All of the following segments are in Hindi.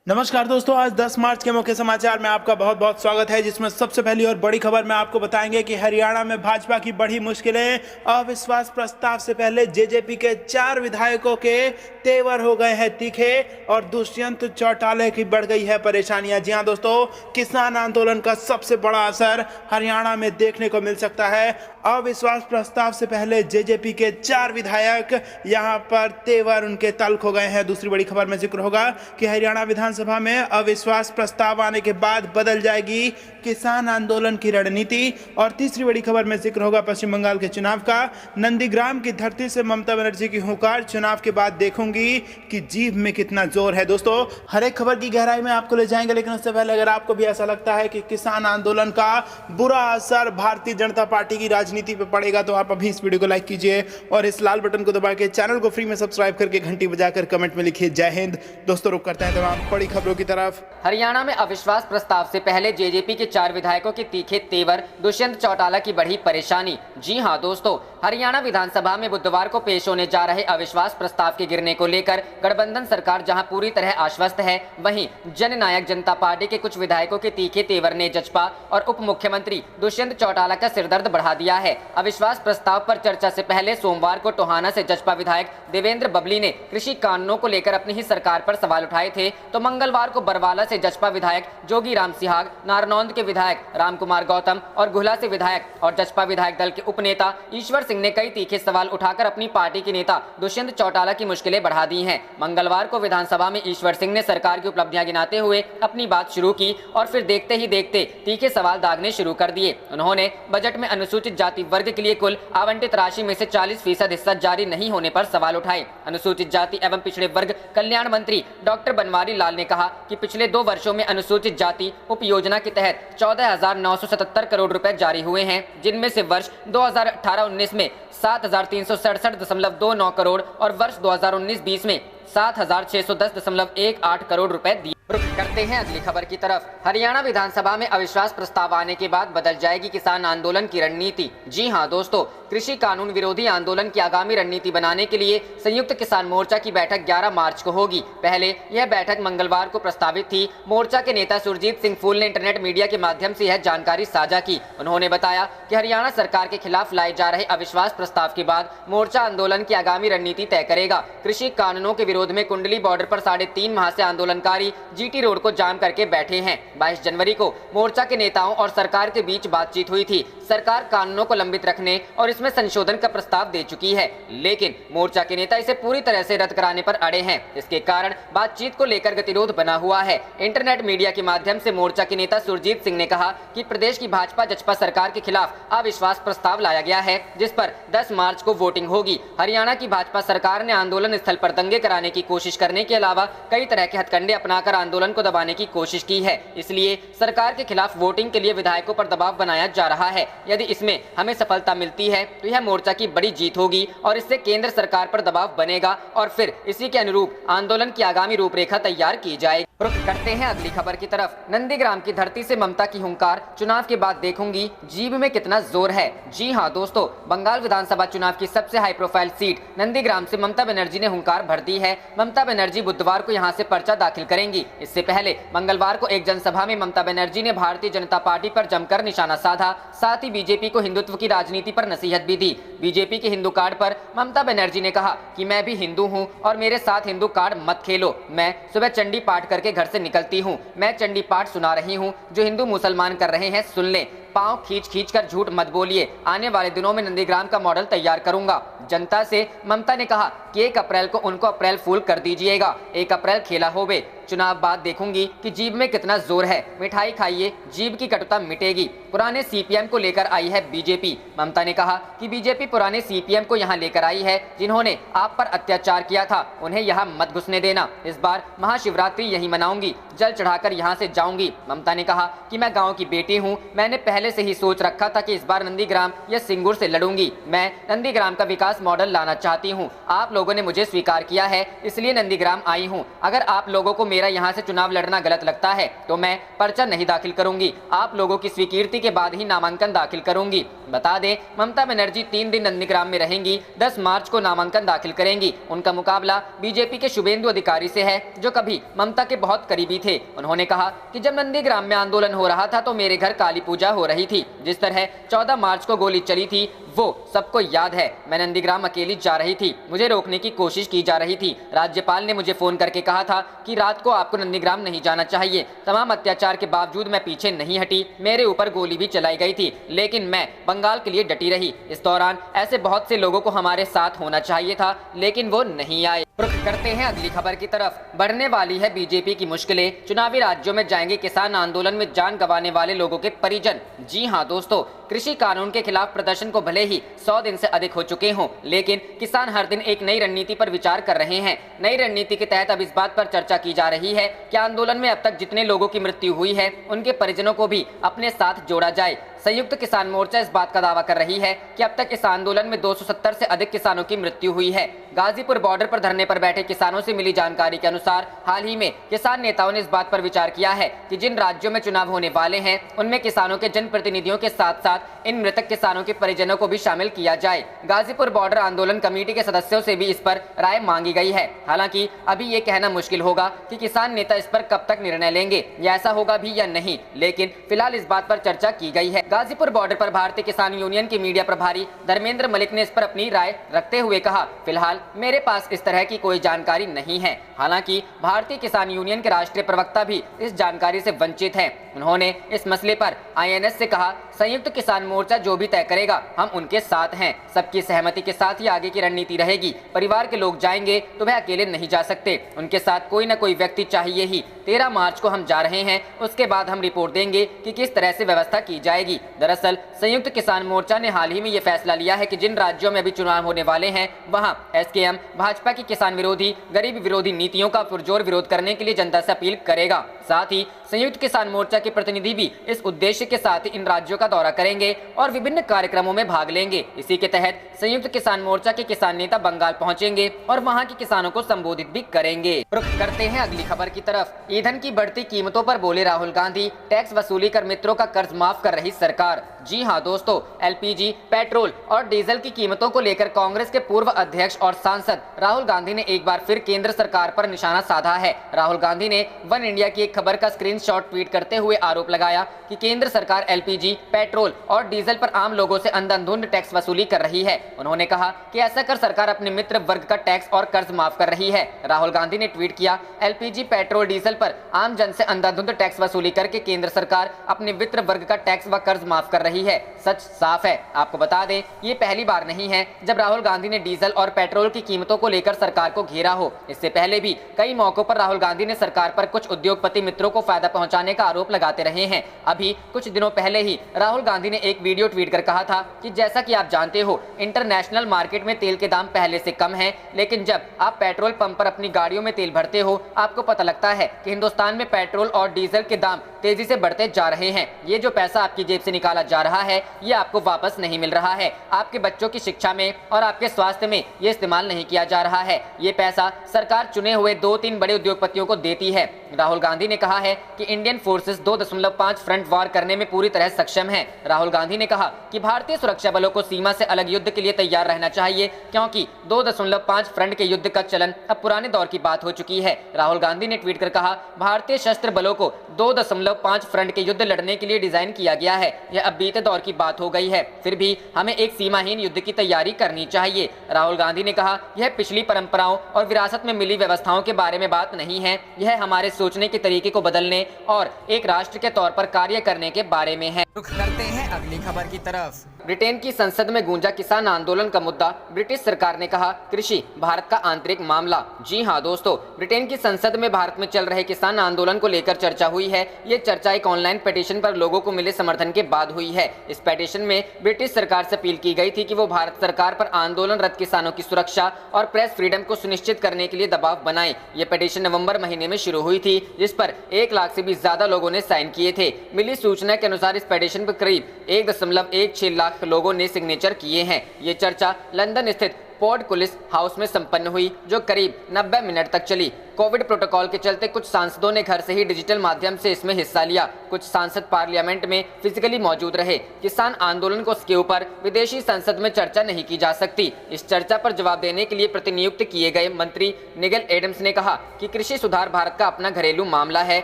नमस्कार दोस्तों, आज 10 मार्च के मुख्य समाचार में आपका बहुत बहुत स्वागत है, जिसमें सबसे पहली और बड़ी खबर में आपको बताएंगे कि हरियाणा में भाजपा की बढ़ी मुश्किलें। अविश्वास प्रस्ताव से पहले जेजेपी के 4 विधायकों के तेवर हो गए हैं तीखे और दुष्यंत चौटाला की बढ़ गई है परेशानियां। जी हां दोस्तों, किसान आंदोलन का सबसे बड़ा असर हरियाणा में देखने को मिल सकता है। अविश्वास प्रस्ताव से पहले जेजेपी के 4 विधायक यहां पर तेवर उनके तल्ख हो गए हैं। दूसरी बड़ी खबर में जिक्र होगा कि हरियाणा विधानसभा में अविश्वास प्रस्ताव आने के बाद बदल जाएगी किसान आंदोलन की रणनीति। और तीसरी बड़ी खबर में जिक्र होगा पश्चिम बंगाल के चुनाव का। नंदीग्राम की धरती से ममता बनर्जी की हुंकार, चुनाव के बाद देखूंगी कि जीभ में कितना जोर है। दोस्तों, हर एक खबर की गहराई में आपको ले जाएंगे, लेकिन उससे पहले अगर आपको भी ऐसा लगता है कि किसान आंदोलन का बुरा असर भारतीय जनता पार्टी की राजनीति पे पड़ेगा तो आप अभी इस वीडियो को लाइक कीजिए और इस लाल बटन को दबा के चैनल को फ्री में सब्सक्राइब करके घंटी बजाकर कमेंट में लिखिए जय हिंद। दोस्तों, रुक करते हैं तमाम बड़ी खबरों की तरफ। हरियाणा में अविश्वास प्रस्ताव से पहले जेजेपी के 4 विधायकों के तीखे तेवर, दुष्यंत चौटाला की बढ़ी परेशानी। जी हां दोस्तों, हरियाणा विधानसभा में बुधवार को पेश होने जा रहे अविश्वास प्रस्ताव के गिरने को लेकर गठबंधन सरकार जहां पूरी तरह आश्वस्त है, वहीं जननायक जनता पार्टी के कुछ विधायकों के तीखे तेवर ने जजपा और उप मुख्यमंत्री दुष्यंत चौटाला का सिरदर्द बढ़ा दिया है। अविश्वास प्रस्ताव पर चर्चा से पहले सोमवार को टोहाना से जजपा विधायक देवेंद्र बबली ने कृषि कानूनों को लेकर अपनी ही सरकार पर सवाल उठाए थे, तो मंगलवार को बरवाला से जजपा विधायक जोगी राम सिहाग, नारनौंद के विधायक रामकुमार गौतम और गुहला से विधायक और जजपा विधायक दल के उपनेता ईश्वर सिंह ने कई तीखे सवाल उठाकर अपनी पार्टी के नेता दुष्यंत चौटाला की मुश्किलें बढ़ा दी हैं। मंगलवार को विधानसभा में ईश्वर सिंह ने सरकार की उपलब्धियां गिनाते हुए अपनी बात शुरू की और फिर देखते ही देखते तीखे सवाल दागने शुरू कर दिए। उन्होंने बजट में अनुसूचित जाति वर्ग के लिए कुल आवंटित राशि में से 40% हिस्सा जारी नहीं होने पर सवाल उठाए। अनुसूचित जाति एवं पिछड़े वर्ग कल्याण मंत्री डॉक्टर बनवारी लाल ने कहा कि पिछले 2 वर्षों में अनुसूचित जाति उप योजना के तहत 14,977 करोड़ रुपए जारी हुए हैं, जिनमें से वर्ष 2018-19 में 7,367.29 करोड़ और वर्ष 2019-20 में 7,610.18 करोड़ रुपए दिए। रुक करते हैं अगली खबर की तरफ। हरियाणा विधानसभा में अविश्वास प्रस्ताव आने के बाद बदल जाएगी किसान आंदोलन की रणनीति। जी हां दोस्तों, कृषि कानून विरोधी आंदोलन की आगामी रणनीति बनाने के लिए संयुक्त किसान मोर्चा की बैठक 11 मार्च को होगी। पहले यह बैठक मंगलवार को प्रस्तावित थी। मोर्चा के नेता सुरजीत सिंह फूल ने इंटरनेट मीडिया के माध्यम से यह जानकारी साझा की। उन्होंने बताया कि हरियाणा सरकार के खिलाफ लाए जा रहे अविश्वास प्रस्ताव के बाद मोर्चा आंदोलन की आगामी रणनीति तय करेगा। कृषि कानूनों के विरोध में कुंडली बॉर्डर पर 3.5 माह से आंदोलनकारी जीटी रोड को जाम करके बैठे हैं। 22 जनवरी को मोर्चा के नेताओं और सरकार के बीच बातचीत हुई थी। सरकार कानूनों को लंबित रखने और इसमें संशोधन का प्रस्ताव दे चुकी है, लेकिन मोर्चा के नेता इसे पूरी तरह से रद्द कराने पर अड़े हैं। इसके कारण बातचीत को लेकर गतिरोध बना हुआ है। इंटरनेट मीडिया के माध्यम से मोर्चा के नेता सुरजीत सिंह ने कहा कि प्रदेश की भाजपा जजपा सरकार के खिलाफ अविश्वास प्रस्ताव लाया गया है, जिस पर 10 मार्च को वोटिंग होगी। हरियाणा की भाजपा सरकार ने आंदोलन स्थल पर दंगे कराने की कोशिश करने के अलावा कई तरह के हथकंडे अपनाकर आंदोलन को दबाने की कोशिश की है। इसलिए सरकार के खिलाफ वोटिंग के लिए विधायकों पर दबाव बनाया जा रहा है। यदि इसमें हमें सफलता मिलती है तो यह मोर्चा की बड़ी जीत होगी और इससे केंद्र सरकार पर दबाव बनेगा और फिर इसी के अनुरूप आंदोलन की आगामी रूपरेखा तैयार की जाएगी। रुख करते हैं अगली खबर की तरफ। नंदीग्राम की धरती से ममता की हुंकार, चुनाव के बाद देखूंगी जीभ में कितना जोर है। जी हां दोस्तों, बंगाल विधानसभा चुनाव की सबसे हाई प्रोफाइल सीट नंदीग्राम से ममता बनर्जी ने हुंकार भर दी है। ममता बनर्जी बुधवार को यहां से पर्चा दाखिल करेंगी। इससे पहले मंगलवार को एक जनसभा में ममता बनर्जी ने भारतीय जनता पार्टी पर जमकर निशाना साधा, साथ ही बीजेपी को हिंदुत्व की राजनीति पर नसीहत भी दी। बीजेपी के हिंदू कार्ड पर ममता बनर्जी ने कहा कि मैं भी हिंदू हूं और मेरे साथ हिंदू कार्ड मत खेलो। मैं सुबह चंडी पाठ करके घर से निकलती हूं। मैं चंडी पाठ सुना रही हूं, जो हिंदू मुसलमान कर रहे हैं सुन लें। पांव खींच कर झूठ मत बोलिए। आने वाले दिनों में नंदीग्राम का मॉडल तैयार करूंगा। जनता से ममता ने कहा कि 1 अप्रैल को उनको अप्रैल फूल कर दीजिएगा। 1 अप्रैल खेला होवे। चुनाव बाद देखूंगी कि जीभ में कितना जोर है। मिठाई खाइए, जीभ की कटुता मिटेगी। पुराने सीपीएम को लेकर आई है बीजेपी। ममता ने कहा कि बीजेपी पुराने सीपीएम को यहां लेकर आई है, जिन्होंने आप पर अत्याचार किया था। उन्हें यहां मत घुसने देना। इस बार महाशिवरात्रि यहीं मनाऊंगी। जल चढ़ाकर यहां से जाऊंगी। ममता ने कहा कि मैं गाँव की बेटी हूँ। मैंने पहले से ही सोच रखा था कि इस बार नंदीग्राम या सिंगूर से लड़ूंगी। मैं नंदीग्राम का विकास मॉडल लाना चाहती हूँ। आप लोगों ने मुझे स्वीकार किया है, इसलिए नंदीग्राम आई हूँ। अगर आप लोगों को मेरा यहाँ से चुनाव लड़ना गलत लगता है तो मैं पर्चा नहीं दाखिल करूंगी। आप लोगों की स्वीकृति के बाद ही नामांकन दाखिल करूंगी। बता दें, ममता बनर्जी 3 दिन नंदीग्राम में रहेंगी, 10 मार्च को नामांकन दाखिल करेंगी। उनका मुकाबला बीजेपी के शुभेंदु अधिकारी से है, जो कभी ममता के बहुत करीबी थे। उन्होंने कहा कि जब नंदीग्राम में आंदोलन हो रहा था तो मेरे घर काली पूजा हो रही थी। जिस तरह 14 मार्च को गोली चली थी वो सबको याद है। मैं नंदीग्राम अकेली जा रही थी, मुझे रोकने की कोशिश की जा रही थी। राज्यपाल ने मुझे फोन करके कहा था कि रात को आपको नंदीग्राम नहीं जाना चाहिए। तमाम अत्याचार के बावजूद मैं पीछे नहीं हटी, मेरे ऊपर गोली भी चलाई गई थी, लेकिन मैं बंगाल के लिए डटी रही। इस दौरान ऐसे बहुत से लोगों को हमारे साथ होना चाहिए था, लेकिन वो नहीं आए। रुख करते हैं अगली खबर की तरफ। बढ़ने वाली है बीजेपी की मुश्किलें, चुनावी राज्यों में जाएंगे किसान आंदोलन में जान गंवाने वाले लोगों के परिजन। जी हां दोस्तों, कृषि कानून के खिलाफ प्रदर्शन को भले ही 100 दिन से अधिक हो चुके हों, लेकिन किसान हर दिन एक नई रणनीति पर विचार कर रहे हैं। नई रणनीति के तहत अब इस बात पर चर्चा की जा रही है कि आंदोलन में अब तक जितने लोगों की मृत्यु हुई है उनके परिजनों को भी अपने साथ जोड़ा जाए। संयुक्त किसान मोर्चा इस बात का दावा कर रही है कि अब तक इस आंदोलन में 270 से अधिक किसानों की मृत्यु हुई है। गाजीपुर बॉर्डर पर धरने पर बैठे किसानों से मिली जानकारी के अनुसार हाल ही में किसान नेताओं ने इस बात पर विचार किया है कि जिन राज्यों में चुनाव होने वाले हैं उनमें किसानों के जनप्रतिनिधियों के साथ साथ इन मृतक किसानों के परिजनों को भी शामिल किया जाए। गाजीपुर बॉर्डर आंदोलन कमेटी के सदस्यों से भी इस पर राय मांगी गई है। हालांकि अभी ये कहना मुश्किल होगा कि किसान नेता इस पर कब तक निर्णय लेंगे या ऐसा होगा भी या नहीं, लेकिन फिलहाल इस बात पर चर्चा की गई है। गाजीपुर बॉर्डर पर भारतीय किसान यूनियन के मीडिया प्रभारी धर्मेंद्र मलिक ने इस पर अपनी राय रखते हुए कहा, फिलहाल मेरे पास इस तरह की कोई जानकारी नहीं है। हालांकि भारतीय किसान यूनियन के राष्ट्रीय प्रवक्ता भी इस जानकारी से वंचित हैं। उन्होंने इस मसले पर आईएनएस से कहा, संयुक्त किसान मोर्चा जो भी तय करेगा हम उनके साथ हैं। सबकी सहमति के साथ ही आगे की रणनीति रहेगी। परिवार के लोग जाएंगे तो वह अकेले नहीं जा सकते, उनके साथ कोई न कोई व्यक्ति चाहिए ही। 13 मार्च को हम जा रहे हैं, उसके बाद हम रिपोर्ट देंगे कि किस तरह से व्यवस्था की जाएगी। दरअसल संयुक्त किसान मोर्चा ने हाल ही में ये फैसला लिया है कि जिन राज्यों में अभी चुनाव होने वाले हैं वहां एसकेएम भाजपा की किसान विरोधी, गरीब विरोधी नीतियों का पुरजोर विरोध करने के लिए जनता से अपील करेगा। साथ ही संयुक्त किसान मोर्चा के प्रतिनिधि भी इस उद्देश्य के साथ इन राज्यों का दौरा करेंगे और विभिन्न कार्यक्रमों में भाग लेंगे। इसी के तहत संयुक्त किसान मोर्चा के किसान नेता बंगाल पहुंचेंगे और वहां के किसानों को संबोधित भी करेंगे। रुख करते हैं अगली खबर की तरफ। ईंधन की बढ़ती कीमतों पर बोले राहुल गांधी, टैक्स वसूली कर मित्रों का कर्ज माफ कर रही सरकार। जी हां दोस्तों, एलपीजी, पेट्रोल और डीजल की कीमतों को लेकर कांग्रेस के पूर्व अध्यक्ष और सांसद राहुल गांधी ने एक बार फिर केंद्र सरकार पर निशाना साधा है। राहुल गांधी ने वन इंडिया की एक खबर का स्क्रीनशॉट ट्वीट करते हुए आरोप लगाया कि केंद्र सरकार एलपीजी, पेट्रोल और डीजल पर आम लोगों से अंधाधुंध टैक्स वसूली कर रही है। उन्होंने कहा कि ऐसा कर सरकार अपने मित्र वर्ग का टैक्स और कर्ज माफ कर रही है। राहुल गांधी ने ट्वीट किया, एलपीजी, पेट्रोल, डीजल पर आम जन से अंधाधुंध टैक्स वसूली करके केंद्र सरकार अपने मित्र वर्ग का टैक्स व कर्ज माफ कर रही है। सच साफ है। आपको बता दें, ये पहली बार नहीं है जब राहुल गांधी ने डीजल और पेट्रोल की कीमतों को लेकर सरकार को घेरा हो। इससे पहले भी कई मौकों पर राहुल गांधी ने सरकार पर कुछ उद्योगपति मित्रों को फायदा पहुंचाने का आरोप लगाते रहे हैं। अभी कुछ दिनों पहले ही राहुल गांधी ने एक वीडियो ट्वीट कर कहा था कि जैसा कि आप जानते हो, इंटरनेशनल मार्केट में तेल के दाम पहले से कम हैं, लेकिन जब आप पेट्रोल पंप पर अपनी गाड़ियों में तेल भरते हो आपको पता लगता है कि हिंदुस्तान में पेट्रोल और डीजल के दाम तेजी से बढ़ते जा रहे हैं। ये जो पैसा आपकी जेब से निकाला जा रहा है ये आपको वापस नहीं मिल रहा है। आपके बच्चों की शिक्षा में और आपके स्वास्थ्य में ये इस्तेमाल नहीं किया जा रहा है। ये पैसा सरकार चुने हुए 2-3 बड़े उद्योगपतियों को देती है। राहुल गांधी ने कहा है कि इंडियन फोर्सेस 2.5 फ्रंट वॉर करने में पूरी तरह सक्षम है। राहुल गांधी ने कहा कि भारतीय सुरक्षा बलों को सीमा से अलग युद्ध के लिए तैयार रहना चाहिए, क्योंकि 2.5 फ्रंट के युद्ध का चलन अब पुराने दौर की बात हो चुकी है। राहुल गांधी ने ट्वीट कर कहा, भारतीय सशस्त्र बलों को 2.5 फ्रंट के युद्ध लड़ने के लिए डिजाइन किया गया है। यह अब बीते दौर की बात हो गई है, फिर भी हमें एक सीमाहीन युद्ध की तैयारी करनी चाहिए। राहुल गांधी ने कहा, यह पिछली परंपराओं और विरासत में मिली व्यवस्थाओं के बारे में बात नहीं है, यह हमारे सोचने के तरीके को बदलने और एक राष्ट्र के तौर पर कार्य करने के बारे में है। रुख करते हैं अगली खबर की तरफ। ब्रिटेन की संसद में गूंजा किसान आंदोलन का मुद्दा, ब्रिटिश सरकार ने कहा कृषि भारत का आंतरिक मामला। जी हां दोस्तों, ब्रिटेन की संसद में भारत में चल रहे किसान आंदोलन को लेकर चर्चा हुई है। ये चर्चा एक ऑनलाइन पिटीशन पर लोगों को मिले समर्थन के बाद हुई है। इस पिटीशन में ब्रिटिश सरकार से अपील की गई थी कि वो भारत सरकार पर आंदोलनरत किसानों की सुरक्षा और प्रेस फ्रीडम को सुनिश्चित करने के लिए दबाव बनाए। ये पिटीशन नवंबर महीने में शुरू हुई थी, जिस पर 1 लाख से भी ज्यादा लोगों ने साइन किए थे। मिली सूचना के अनुसार इस पिटीशन पर करीब 1.16 लाख लोगों ने सिग्नेचर किए हैं। ये चर्चा लंदन स्थित पोर्ट कुलिस हाउस में संपन्न हुई, जो करीब 90 मिनट तक चली। कोविड प्रोटोकॉल के चलते कुछ सांसदों ने घर से ही डिजिटल माध्यम से इसमें हिस्सा लिया। कुछ सांसद पार्लियामेंट में फिजिकली मौजूद रहे। किसान आंदोलन को के ऊपर विदेशी संसद में चर्चा नहीं की जा सकती। इस चर्चा पर जवाब देने के लिए प्रतिनियुक्त किए गए मंत्री निगेल एडम्स ने कहा कि कृषि सुधार भारत का अपना घरेलू मामला है।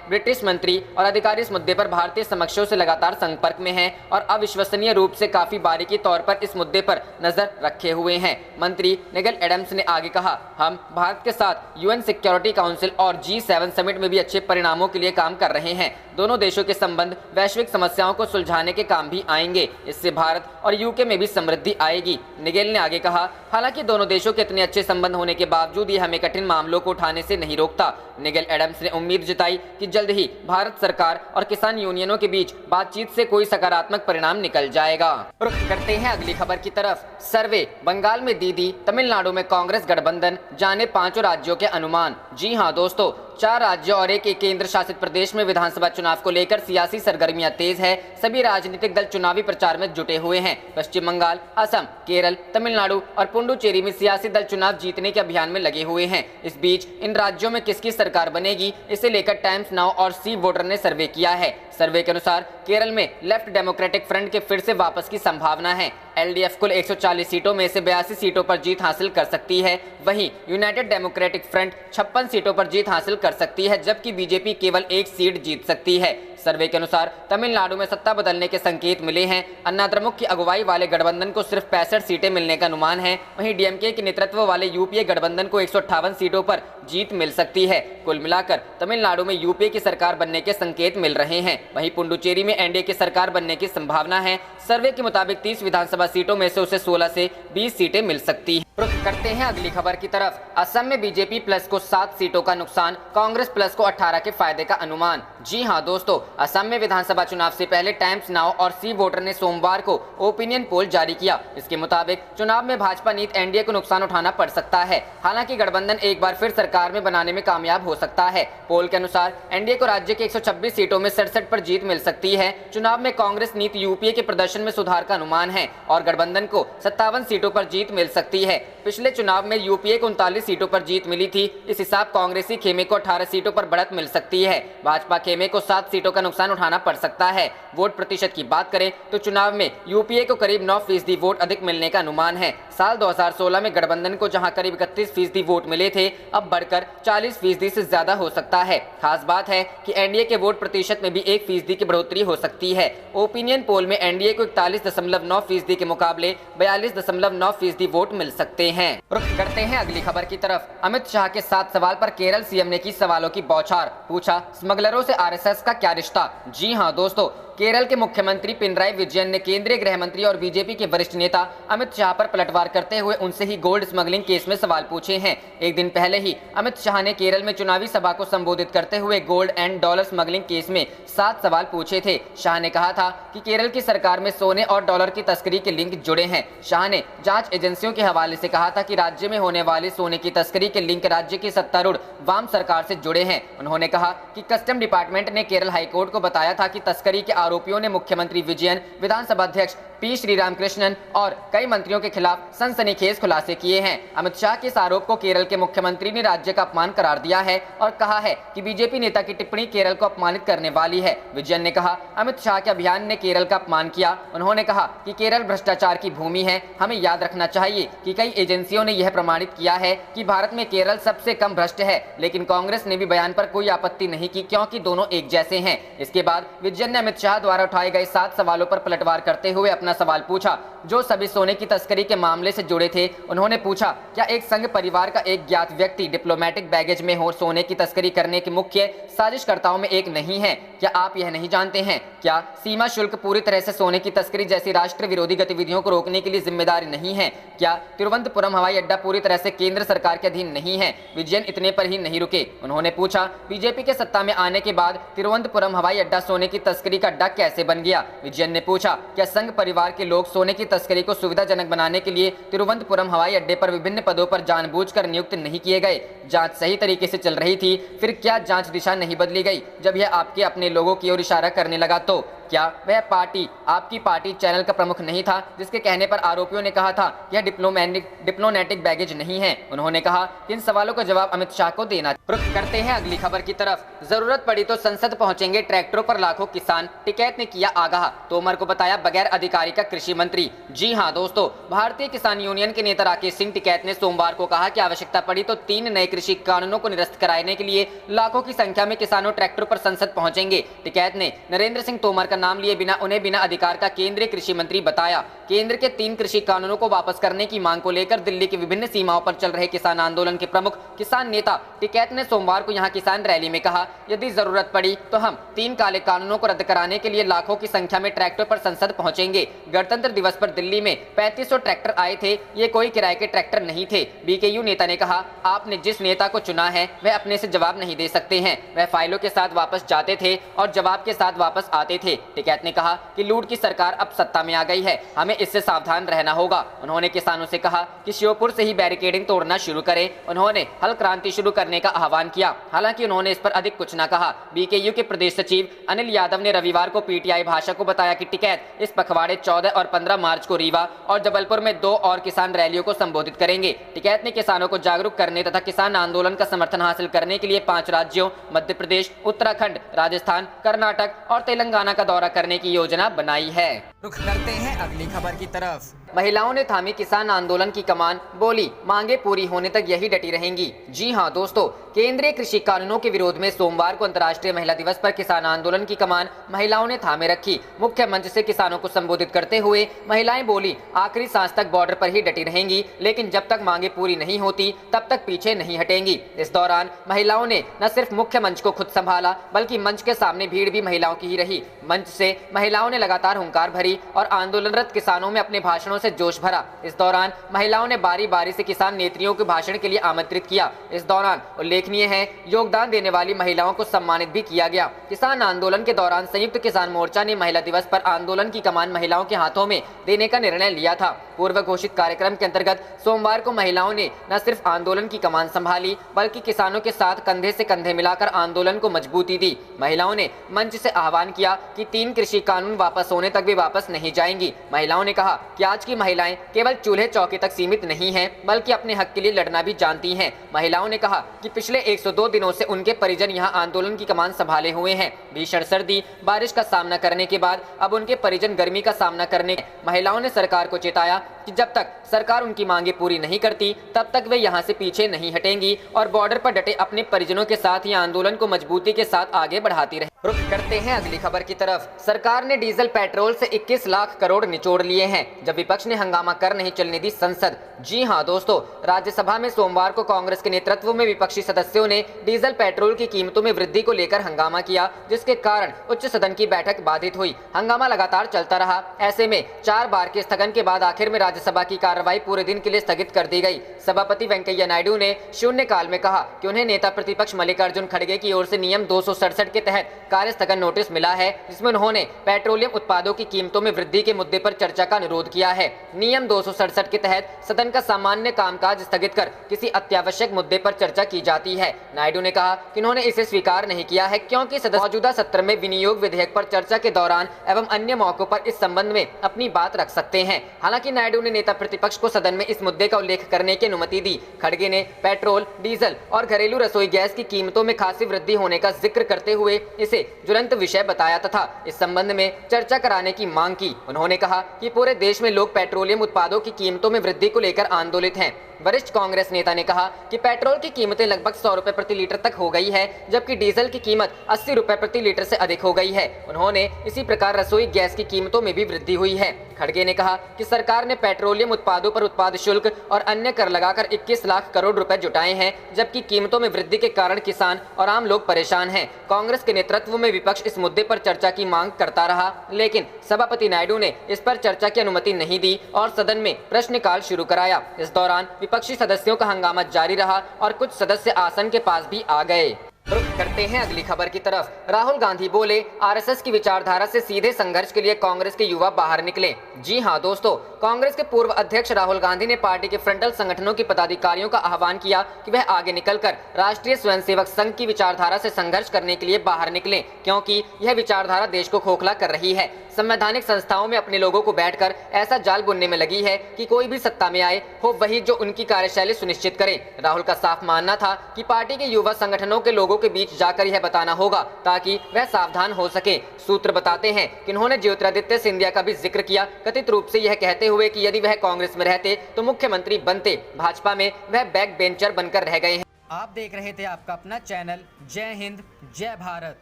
ब्रिटिश मंत्री और अधिकारी इस मुद्दे पर भारतीय समकक्षों से लगातार संपर्क में हैं और अविश्वसनीय रूप से काफी बारीकी तौर पर इस मुद्दे पर नजर रखे हुए हैं। मंत्री निगेल एडम्स ने आगे कहा, हम भारत के साथ यूएन सिक्योरिटी काउंसिल और G7 समिट में भी अच्छे परिणामों के लिए काम कर रहे हैं। दोनों देशों के संबंध वैश्विक समस्याओं को सुलझाने के काम भी आएंगे। इससे भारत और यूके में भी समृद्धि आएगी। निगेल ने आगे कहा, हालांकि दोनों देशों के इतने अच्छे संबंध होने के बावजूद ये हमें कठिन मामलों को उठाने से नहीं रोकता। निगेल एडम्स ने उम्मीद जताई कि जल्द ही भारत सरकार और किसान यूनियनों के बीच बातचीत से कोई सकारात्मक परिणाम निकल जाएगा। रुख करते हैं अगली खबर की तरफ। सर्वे, बंगाल में दीदी, तमिलनाडु में कांग्रेस गठबंधन, जाने 5 राज्यों के अनुमान। जी हां दोस्तों, 4 राज्यों और एक केंद्र शासित प्रदेश में विधानसभा चुनाव को लेकर सियासी सरगर्मियां तेज है। सभी राजनीतिक दल चुनावी प्रचार में जुटे हुए हैं। पश्चिम बंगाल, असम, केरल, तमिलनाडु और पुडुचेरी में सियासी दल चुनाव जीतने के अभियान में लगे हुए हैं। इस बीच इन राज्यों में किसकी सरकार बनेगी, इसे लेकर टाइम्स नाउ और सी वोटर ने सर्वे किया है। सर्वे के अनुसार केरल में लेफ्ट डेमोक्रेटिक फ्रंट के फिर से वापस की संभावना है। एलडीएफ कुल 140 सीटों में से 82 सीटों पर जीत हासिल कर सकती है। वहीं यूनाइटेड डेमोक्रेटिक फ्रंट 56 सीटों पर जीत हासिल कर सकती है, जबकि बीजेपी केवल 1 सीट जीत सकती है। सर्वे के अनुसार तमिलनाडु में सत्ता बदलने के संकेत मिले हैं। अन्ना द्रमुक की अगुवाई वाले गठबंधन को सिर्फ 65 सीटें मिलने का अनुमान है। वहीं डीएमके के नेतृत्व वाले यूपीए गठबंधन को 158 सीटों पर जीत मिल सकती है। कुल मिलाकर तमिलनाडु में यूपीए की सरकार बनने के संकेत मिल रहे हैं। वहीं पुडुचेरी में एनडीए की सरकार बनने की संभावना है। सर्वे के मुताबिक 30 विधानसभा सीटों में से उसे 16 से 20 सीटें मिल सकती हैं। रुख करते हैं अगली खबर की तरफ। असम में बीजेपी प्लस को 7 सीटों का नुकसान, कांग्रेस प्लस को 18 के फायदे का अनुमान। जी हां दोस्तों, असम में विधानसभा चुनाव से पहले टाइम्स नाउ और सी वोटर ने सोमवार को ओपिनियन पोल जारी किया। इसके मुताबिक चुनाव में भाजपा नीति एनडीए को नुकसान उठाना पड़ सकता है। हालांकि गठबंधन एक बार फिर सरकार में बनाने में कामयाब हो सकता है। पोल के अनुसार एनडीए को राज्य के 126 सीटों में 67 पर जीत मिल सकती है। चुनाव में कांग्रेस नीति यूपीए के प्रदर्शन में सुधार का अनुमान है और गठबंधन को 57 सीटों पर जीत मिल सकती है। पिछले चुनाव में यूपीए को 39 सीटों पर जीत मिली थी। इस हिसाब कांग्रेसी खेमे को 18 सीटों पर बढ़त मिल सकती है। भाजपा खेमे को 7 सीटों का नुकसान उठाना पड़ सकता है। वोट प्रतिशत की बात करें तो चुनाव में यूपीए को करीब 9% वोट अधिक मिलने का अनुमान है। साल 2016 में गठबंधन को जहां करीब 31% वोट मिले थे, अब बढ़कर 40% से ज्यादा हो सकता है। खास बात है कि एनडीए के वोट प्रतिशत में भी 1% की बढ़ोतरी हो सकती है। ओपिनियन पोल में एनडीए को 41.9% के मुकाबले 42.9% वोट मिल सकते हैं। रुख करते हैं अगली खबर की तरफ। अमित शाह के 7 सवाल पर केरल सीएम ने की सवालों की बौछार, पूछा स्मगलरों से आरएसएस का क्या रिश्ता। जी हां दोस्तों, केरल के मुख्यमंत्री पिनराई विजयन ने केंद्रीय गृह मंत्री और बीजेपी के वरिष्ठ नेता अमित शाह पर पलटवार करते हुए उनसे ही गोल्ड स्मगलिंग केस में सवाल पूछे हैं। एक दिन पहले ही अमित शाह ने केरल में चुनावी सभा को संबोधित करते हुए gold and dollar smuggling case में 7 सवाल पूछे थे। शाह ने कहा था कि केरल की सरकार में सोने और डॉलर की तस्करी के लिंक जुड़े हैं। शाह ने जांच एजेंसियों के हवाले से कहा था कि राज्य में होने वाले सोने की तस्करी के लिंक राज्य की सत्तारूढ़ वाम सरकार से जुड़े हैं। उन्होंने कहा कि कस्टम डिपार्टमेंट ने केरल हाईकोर्ट को बताया था कि तस्करी के आरोपियों ने मुख्यमंत्री विजयन, विधानसभा अध्यक्ष पी श्रीरामकृष्णन और कई मंत्रियों के खिलाफ सनसनीखेज खुलासे किए हैं। अमित शाह के इस आरोप को केरल के मुख्यमंत्री ने राज्य का अपमान करार दिया है और कहा है कि बीजेपी नेता की टिप्पणी केरल को अपमानित करने वाली है। विजयन ने कहा, अमित शाह के अभियान ने केरल का अपमान किया। उन्होंने कहा कि केरल भ्रष्टाचार की भूमि है। हमें याद रखना चाहिए कि कई एजेंसियों ने यह प्रमाणित किया है कि भारत में केरल सबसे कम भ्रष्ट है, लेकिन कांग्रेस ने भी बयान पर कोई आपत्ति नहीं की क्योंकि दोनों एक जैसे हैं। इसके बाद विजयन ने अमित शाह द्वारा उठाए गए 7 सवालों पर पलटवार करते हुए अपना सवाल पूछा, जो सभी सोने की तस्करी के मामले से जुड़े थे। उन्होंने पूछा, क्या एक संघ परिवार का एक ज्ञात व्यक्ति डिप्लोमेटिक बैगेज में हो सोने की तस्करी करने के मुख्य साजिशकर्ताओं में एक नहीं है? क्या आप यह नहीं जानते हैं? क्या सीमा शुल्क पूरी तरह से सोने की तस्करी जैसी राष्ट्र विरोधी गतिविधियों को रोकने के लिए जिम्मेदार नहीं है? क्या तिरुवनंतपुरम हवाई अड्डा पूरी तरह से केंद्र सरकार के अधीन नहीं है? विजयन इतने पर ही नहीं रुके। उन्होंने पूछा, बीजेपी के सत्ता में आने के बाद तिरुवनंतपुरम हवाई अड्डा सोने की तस्करी का अड्डा कैसे बन गया? विजयन ने पूछा, क्या संघ परिवार के लोग सोने की तस्करी को सुविधाजनक बनाने के लिए तिरुवनंतपुरम हवाई अड्डे पर विभिन्न पदों पर जानबूझकर नियुक्त नहीं किए गए? जांच सही तरीके से चल रही थी, फिर क्या जांच दिशा नहीं बदली गई? जब यह आपके अपने लोगों की ओर इशारा करने लगा तो क्या वह पार्टी आपकी पार्टी चैनल का प्रमुख नहीं था, जिसके कहने पर आरोपियों ने कहा था यह डिप्लोमेटिक बैगेज नहीं है। उन्होंने कहा कि इन सवालों का जवाब अमित शाह को देना। रुख करते हैं अगली खबर की तरफ। जरूरत पड़ी तो संसद पहुंचेंगे ट्रैक्टरों पर लाखों किसान, टिकैत ने किया आगाह। तोमर को बताया बगैर अधिकारी का कृषि मंत्री। जी हां दोस्तों, भारतीय किसान यूनियन के नेता राकेश सिंह टिकैत ने सोमवार को कहा कि आवश्यकता पड़ी तो 3 नए कृषि कानूनों को निरस्त कराने के लिए लाखों की संख्या में किसानों ट्रैक्टरों पर संसद पहुंचेंगे। टिकैत ने नरेंद्र सिंह तोमर का नाम लिए बिना उन्हें बिना अधिकार का केंद्रीय कृषि मंत्री बताया। केंद्र के 3 कृषि कानूनों को वापस करने की मांग को लेकर दिल्ली की विभिन्न सीमाओं पर चल रहे किसान आंदोलन के प्रमुख किसान नेता टिकैत ने सोमवार को यहां किसान रैली में कहा, यदि जरूरत पड़ी तो हम 3 काले कानूनों को रद्द कराने के लिए लाखों की संख्या में ट्रैक्टर पर संसद पहुंचेंगे। गणतंत्र दिवस पर दिल्ली में 3500 ट्रैक्टर आए थे, ये कोई किराए के ट्रैक्टर नहीं थे। बीकेयू नेता ने कहा, आपने जिस नेता को चुना है वह अपने से जवाब नहीं दे सकते हैं। वह फाइलों के साथ वापस जाते थे और जवाब के साथ वापस आते थे। टिकैत ने कहा कि लूट की सरकार अब सत्ता में आ गई है, हमें इससे सावधान रहना होगा। उन्होंने किसानों से कहा कि श्योपुर से ही बैरिकेडिंग तोड़ना शुरू करें। उन्होंने हल क्रांति शुरू करने का आह्वान किया। हालांकि उन्होंने इस पर अधिक कुछ न कहा। बीकेयू के प्रदेश सचिव अनिल यादव ने रविवार को पीटीआई भाषा को बताया कि टिकैत इस पखवाड़े 14 और 15 मार्च को रीवा और जबलपुर में 2 और किसान रैलियों को संबोधित करेंगे। टिकैत ने किसानों को जागरूक करने तथा किसान आंदोलन का समर्थन हासिल करने के लिए 5 राज्यों मध्य प्रदेश, उत्तराखंड, राजस्थान, कर्नाटक और तेलंगाना का दौरा करने की योजना बनाई है। रुख करते हैं अगली खबर की तरफ। महिलाओं ने थामी किसान आंदोलन की कमान, बोली मांगे पूरी होने तक यही डटी रहेंगी। जी हां दोस्तों, केंद्रीय कृषि कानूनों के विरोध में सोमवार को अंतर्राष्ट्रीय महिला दिवस पर किसान आंदोलन की कमान महिलाओं ने थामे रखी। मुख्य मंच से किसानों को संबोधित करते हुए महिलाएं बोली, आखिरी सांस तक बॉर्डर पर ही डटी रहेंगी, लेकिन जब तक मांगे पूरी नहीं होती तब तक पीछे नहीं हटेंगी। इस दौरान महिलाओं ने न सिर्फ मुख्य मंच को खुद संभाला, बल्कि मंच के सामने भीड़ भी महिलाओं की ही रही। मंच से महिलाओं ने लगातार हुंकार भरी और आंदोलनरत किसानों में अपने भाषणों से जोश भरा। इस दौरान महिलाओं ने बारी बारी से किसान नेत्रियों के भाषण के लिए आमंत्रित किया। इस दौरान उल्लेखनीय है, योगदान देने वाली महिलाओं को सम्मानित भी किया गया। किसान आंदोलन के दौरान संयुक्त किसान मोर्चा ने महिला दिवस पर आंदोलन की कमान महिलाओं के हाथों में देने का निर्णय लिया था। पूर्व घोषित कार्यक्रम के अंतर्गत सोमवार को महिलाओं ने न सिर्फ आंदोलन की कमान संभाली, बल्कि किसानों के साथ कंधे से कंधे मिलाकर आंदोलन को मजबूती दी। महिलाओं ने मंच से आह्वान किया कि 3 कृषि कानून वापस होने तक भी वापस नहीं जाएंगी। महिलाओं ने कहा कि आज की महिलाएं केवल चूल्हे चौके तक सीमित नहीं हैं, बल्कि अपने हक के लिए लड़ना भी जानती हैं। महिलाओं ने कहा कि पिछले 102 दिनों से उनके परिजन यहां आंदोलन की कमान संभाले हुए हैं। भीषण सर्दी, बारिश का सामना करने के बाद अब उनके परिजन गर्मी का सामना करने। महिलाओं ने सरकार को चेताया कि जब तक सरकार उनकी मांगे पूरी नहीं करती तब तक वे यहां से पीछे नहीं हटेंगी और बॉर्डर पर डटे अपने परिजनों के साथ ही आंदोलन को मजबूती के साथ आगे बढ़ाती रहे। रुख करते हैं अगली खबर की तरफ। सरकार ने डीजल पेट्रोल से 21 लाख करोड़ निचोड़ लिए हैं, जब विपक्ष ने हंगामा कर नहीं चलने दी संसद। जी हां दोस्तों, राज्यसभा में सोमवार को कांग्रेस के नेतृत्व में विपक्षी सदस्यों ने डीजल पेट्रोल की कीमतों में वृद्धि को लेकर हंगामा किया, जिसके कारण उच्च सदन की बैठक बाधित हुई। हंगामा लगातार चलता रहा। ऐसे में 4 बार के स्थगन के बाद आखिर में राज्यसभा की कार्रवाई पूरे दिन के लिए स्थगित कर दी गई। सभापति वेंकैया नायडू ने शून्यकाल में कहा कि उन्हें नेता प्रतिपक्ष मल्लिकार्जुन खड़गे की ओर से नियम 267 के तहत कार्य स्थगन नोटिस मिला है, जिसमें उन्होंने पेट्रोलियम उत्पादों की कीमतों में वृद्धि के मुद्दे पर चर्चा का अनुरोध किया है। नियम 267 के तहत सदन का सामान्य कामकाज स्थगित कर किसी अत्यावश्यक मुद्दे पर चर्चा की जाती है। नायडू ने कहा कि उन्होंने इसे स्वीकार नहीं किया है, क्योंकि सदस्य मौजूदा सत्र में विनियोग विधेयक पर चर्चा के दौरान एवं अन्य मौकों पर इस संबंध में अपनी बात रख सकते हैं। हालांकि नायडू ने नेता प्रतिपक्ष को सदन में इस मुद्दे का उल्लेख करने की अनुमति दी। खड़गे ने पेट्रोल, डीजल और घरेलू रसोई गैस की कीमतों में खासी वृद्धि होने का जिक्र करते हुए इसे ज्वलंत विषय बताया तथा इस संबंध में चर्चा कराने की मांग की। उन्होंने कहा कि पूरे देश में लोग पेट्रोलियम उत्पादों की कीमतों में वृद्धि को लेकर आंदोलित हैं। वरिष्ठ कांग्रेस नेता ने कहा कि पेट्रोल की कीमतें लगभग 100 रुपए प्रति लीटर तक हो गई है, जबकि डीजल की कीमत 80 रुपए प्रति लीटर से अधिक हो गई है। उन्होंने इसी प्रकार रसोई गैस की कीमतों में भी वृद्धि हुई है। खड़गे ने कहा कि सरकार ने पेट्रोलियम उत्पादों पर उत्पाद शुल्क और अन्य कर लगाकर 21 लाख करोड़ रुपए जुटाए हैं, जबकि कीमतों में वृद्धि के कारण किसान और आम लोग परेशान हैं। कांग्रेस के नेतृत्व में विपक्ष इस मुद्दे पर चर्चा की मांग करता रहा, लेकिन सभापति नायडू ने इस पर चर्चा की अनुमति नहीं दी और सदन में प्रश्नकाल शुरू कराया। इस दौरान विपक्षी सदस्यों का हंगामा जारी रहा और कुछ सदस्य आसन के पास भी आ गए। रुख करते हैं अगली खबर की तरफ। राहुल गांधी बोले, आरएसएस की विचारधारा से सीधे संघर्ष के लिए कांग्रेस के युवा बाहर निकले। जी हां दोस्तों, कांग्रेस के पूर्व अध्यक्ष राहुल गांधी ने पार्टी के फ्रंटल संगठनों के पदाधिकारियों का आह्वान किया कि वह आगे निकलकर राष्ट्रीय स्वयंसेवक संघ की विचारधारा से संघर्ष करने के लिए बाहर निकले, क्योंकि यह विचारधारा देश को खोखला कर रही है। संवैधानिक संस्थाओं में अपने लोगों को बैठकर ऐसा जाल बुनने में लगी है कि कोई भी सत्ता में आए हो वही जो उनकी कार्यशैली सुनिश्चित करे। राहुल का साफ मानना था कि पार्टी के युवा संगठनों के लोगों के बीच जाकर यह बताना होगा ताकि वह सावधान हो सके। सूत्र बताते हैं कि उन्होंने ज्योतिरादित्य सिंधिया का भी जिक्र किया, कथित रूप से यह कहते हुए कि यदि वह कांग्रेस में रहते तो मुख्यमंत्री बनते, भाजपा में वह बैक बेंचर बनकर रह गए हैं। आप देख रहे थे आपका अपना चैनल जय हिंद जय भारत।